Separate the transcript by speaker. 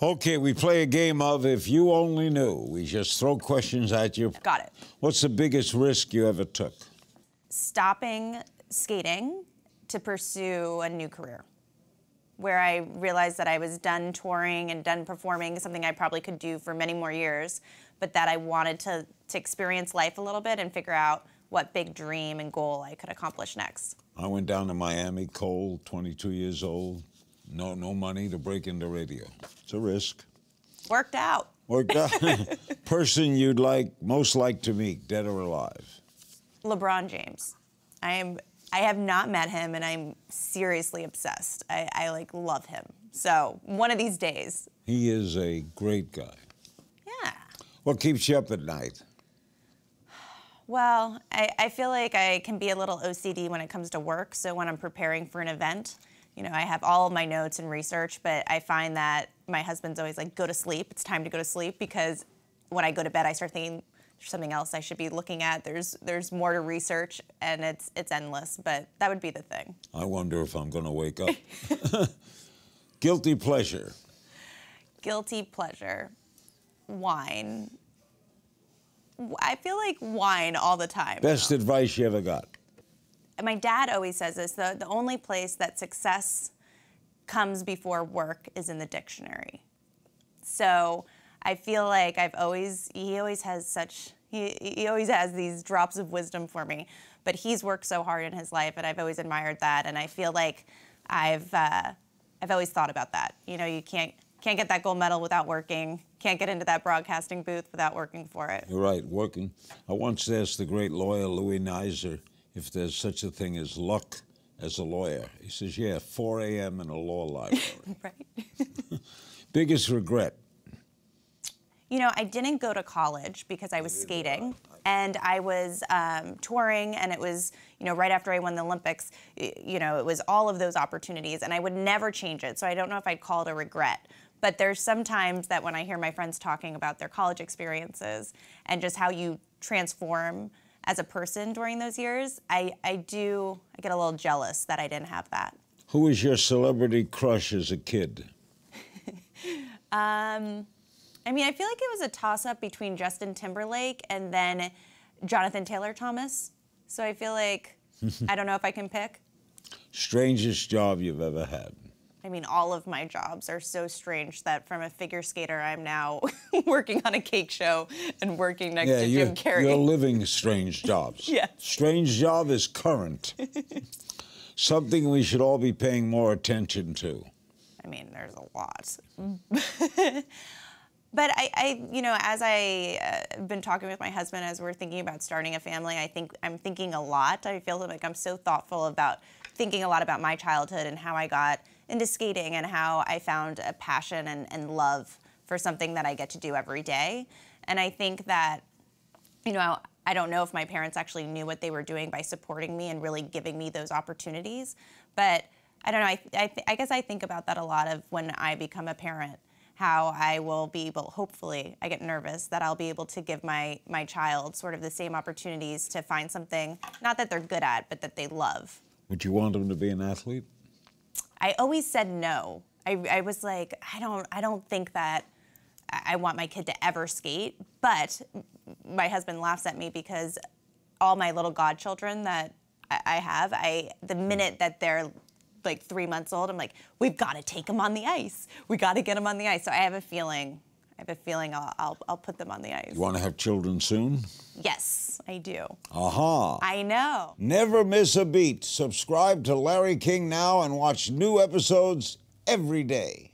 Speaker 1: Okay, we play a game of If You Only Knew. We just throw questions at you.
Speaker 2: Got it.
Speaker 1: What's the biggest risk you ever took?
Speaker 2: Stopping skating to pursue a new career, where I realized that I was done touring and done performing, something I probably could do for many more years, but that I wanted to experience life a little bit and figure out what big dream and goal I could accomplish next.
Speaker 1: I went down to Miami cold, 22 years old. No money to break into radio. It's a risk.
Speaker 2: Worked out.
Speaker 1: Worked out. Person you'd most like to meet, dead or alive?
Speaker 2: LeBron James. I have not met him, and I'm seriously obsessed. I love him. So one of these days.
Speaker 1: He is a great guy.
Speaker 2: Yeah.
Speaker 1: What keeps you up at night?
Speaker 2: Well, I feel like I can be a little OCD when it comes to work. So when I'm preparing for an event, you know, I have all of my notes and research, but I find that my husband's always like, go to sleep. It's time to go to sleep, because when I go to bed, I start thinking there's something else I should be looking at. There's more to research, and it's endless, but that would be the thing.
Speaker 1: I wonder if I'm going to wake up. Guilty pleasure.
Speaker 2: Guilty pleasure. Wine. I feel like wine all the time.
Speaker 1: Best advice you ever got?
Speaker 2: My dad always says this, the only place that success comes before work is in the dictionary. So I feel like he always has these drops of wisdom for me, but he's worked so hard in his life, and I've always admired that, and I feel like I've always thought about that. You know, you can't get that gold medal without working, can't get into that broadcasting booth without working for it.
Speaker 1: You're right, working. I once asked the great lawyer Louis Nizer if there's such a thing as luck as a lawyer. He says, yeah, 4 a.m. in a law library.
Speaker 2: Right.
Speaker 1: Biggest regret?
Speaker 2: You know, I didn't go to college because I was skating, and I was touring, and it was, you know, right after I won the Olympics, you know, it was all of those opportunities, and I would never change it, so I don't know if I'd call it a regret. But there's some times that when I hear my friends talking about their college experiences and just how you transform as a person during those years, I get a little jealous that I didn't have that.
Speaker 1: Who was your celebrity crush as a kid?
Speaker 2: I mean, I feel like it was a toss-up between Justin Timberlake and then Jonathan Taylor Thomas. So I feel like, I don't know if I can pick.
Speaker 1: Strangest job you've ever had?
Speaker 2: I mean, all of my jobs are so strange that from a figure skater, I'm now working on a cake show and working next to Jim Carrey.
Speaker 1: You're living strange jobs.
Speaker 2: Yes.
Speaker 1: Strange job is current. Something we should all be paying more attention to. I
Speaker 2: mean, there's a lot. But you know, as I've been talking with my husband as we're thinking about starting a family, I'm thinking a lot. I feel like I'm so thoughtful about thinking a lot about my childhood and how I got into skating and how I found a passion and love for something that I get to do every day. And I think that, you know, I don't know if my parents actually knew what they were doing by supporting me and really giving me those opportunities. But I don't know, I guess I think about that a lot of when I become a parent, how I will be able, hopefully, I get nervous that I'll be able to give my child sort of the same opportunities to find something, not that they're good at, but that they love.
Speaker 1: Would you want them to be an athlete?
Speaker 2: I always said no. I was like, I don't think that I want my kid to ever skate, but my husband laughs at me because all my little godchildren that I have, the minute that they're like 3 months old, I'm like, we've got to take them on the ice. We got to get them on the ice. So I have a feeling I'll put them on the ice.
Speaker 1: You want to have children soon?
Speaker 2: Yes, I do.
Speaker 1: Aha.
Speaker 2: I know.
Speaker 1: Never miss a beat. Subscribe to Larry King now and watch new episodes every day.